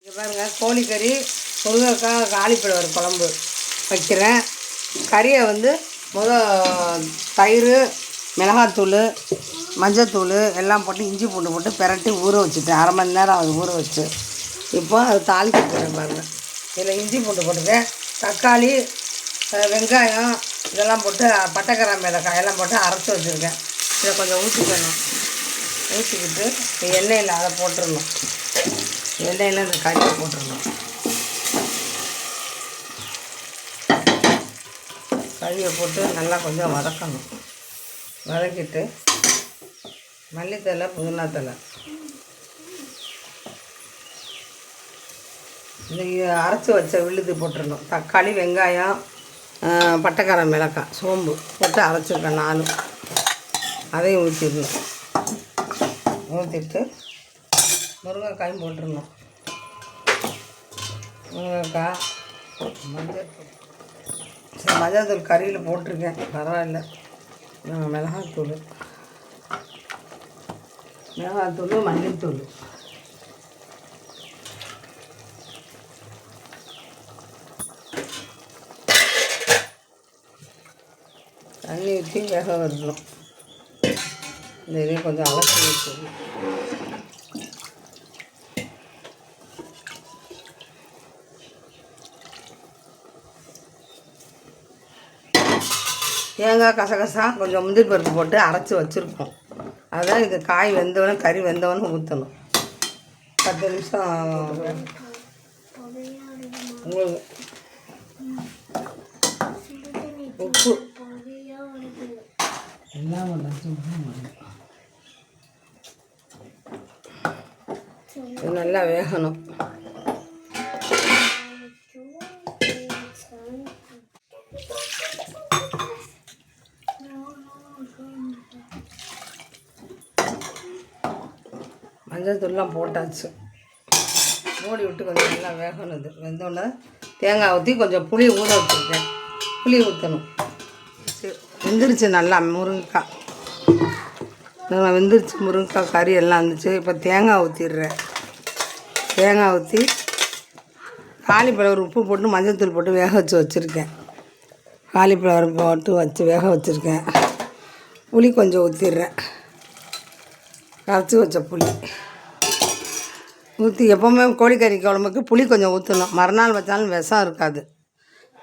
இங்கே பாருங்கள், கோழிக்கறி, முருங்கைக்காய், காலிஃப்ளவர் குழம்பு வைக்கிறேன். கறியை தயிர், மிளகாத்தூள், மஞ்சத்தூள் எல்லாம் போட்டு இஞ்சி பூண்டு போட்டு பிரட்டி ஊற வச்சுட்டேன். அரை மணி நேரம் அது ஊற வச்சு இப்போ அது தாளிச்சுக்கிறேன். பாருங்கள், இதில் இஞ்சி பூண்டு போட்டுக்கேன், தக்காளி, வெங்காயம் இதெல்லாம் போட்டு பட்டைக்கரை மிளகாய் எல்லாம் போட்டு அரைச்சி வச்சுருக்கேன். இதை கொஞ்சம் ஊற்றிக்கணும். ஊற்றிக்கிட்டு எண்ணெயில் அதை போட்டுடணும். எண்ணெயில் இந்த கறியை போட்டுடணும். கறியை போட்டு நல்லா கொஞ்சம் வதக்கணும். வதக்கிட்டு மல்லித்தலை, புதினா தலை, இந்த அரைச்சி வச்ச விழுது போட்டுடணும். தக்காளி, வெங்காயம், பட்டைக்கரை மிளகாய், சோம்பு போட்டு அரைச்சிருக்கேன் நானும். அதையும் ஊற்றிடணும். ஊற்றிட்டு முருங்கைக்காயும் போட்டுடணும். முருங்கைக்காய், மஞ்சள் கறியில் போட்டிருக்கேன், பரவாயில்ல. மிளகாத்தூள், மல்லித்தூள், தண்ணி ஊற்றி வேக வரணும். இந்த இதையும் கொஞ்சம் அலசி வச்சிடணும். தேங்காய், கசகசா, கொஞ்சம் முந்திரி பருப்பு போட்டு அரைச்சி வச்சுருப்போம். அதான் இது காய் வெந்தவனும் கறி வெந்தவனும் ஊற்றணும். 10 நிமிஷம் உங்களுக்கு உப்பு எல்லாம் நல்லா வேகணும். மஞ்சள் தூள்லாம் போட்டாச்சு. மூடி விட்டு கொஞ்சம் நல்லா வேகணும். இது வெந்தோடனே தேங்காய் ஊற்றி கொஞ்சம் புளி ஊற வச்சுருக்கேன். புளி ஊற்றணும். வெந்துருச்சு நல்லா முருங்கைக்காய். வெந்துருச்சு முருங்கைக்காய், கறி எல்லாம் இருந்துச்சு. இப்போ தேங்காய் ஊற்றிடுறேன். தேங்காய் ஊற்றி காலிஃப்ளவர் உப்பு போட்டு மஞ்சள் போட்டு வேக வச்சுருக்கேன். காலிஃப்ளவர் போட்டு வேக வச்சுருக்கேன். புளி கொஞ்சம் ஊற்றிடுறேன். கரைச்சி வச்ச புளி ஊற்றி, எப்போவுமே கோழிக்கறி குழம்புக்கு புளி கொஞ்சம் ஊற்றணும். மறுநாள் வச்சாலும் விஷம் இருக்காது.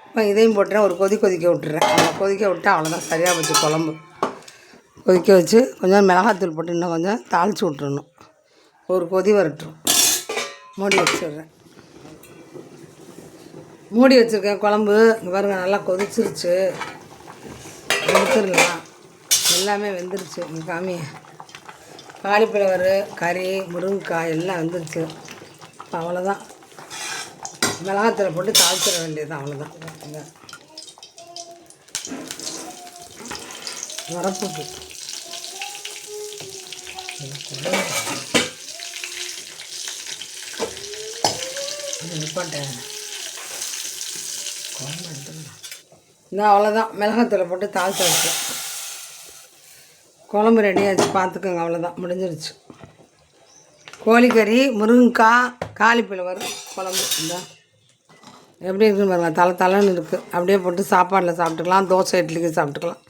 இப்போ இதையும் போட்டுறேன். ஒரு கொதிக்க விட்டுறேன். அதை கொதிக்க விட்டால் அவ்வளோதான், சரியாக போச்சு குழம்பு. கொதிக்க வச்சு கொஞ்சம் மிளகாத்தூள் போட்டு இன்னும் கொஞ்சம் தாளித்து விட்டுறணும். ஒரு கொதி வரட்டும். மூடி வச்சிடுறேன். மூடி வச்சுருக்கேன். குழம்பு இங்கே பாருங்கள், நல்லா கொதிச்சிருச்சு. எடுத்துடலாம். எல்லாமே வெந்துருச்சு. இங்கே காமி, காலிஃப்ளவர், கறி, முருங்கைக்காய் எல்லாம் வந்துருச்சு. இப்போ அவ்வளோதான், மிளகாத்தூள் போட்டு தாளிச்சிட வேண்டியது. அவ்வளோதான். வரப்புட்டு நிப்பாட்டேன். இந்த அவ்வளோதான், மிளகாத்தூளை போட்டு தாளிச்சாச்சு. குழம்பு ரெடியாச்சு. பார்த்துக்கோங்க, அவ்வளோதான், முடிஞ்சிருச்சு. கோழிக்கறி, முருங்கைக்காய், காலிஃப்ளவர் குழம்பு. இந்த எப்படி இருக்குன்னு பாருங்கள், தலைன்னு இருக்குது. அப்படியே போட்டு சாப்பாடில் சாப்பிட்டுக்கலாம், தோசை இட்லிக்கு சாப்பிட்டுக்கலாம்.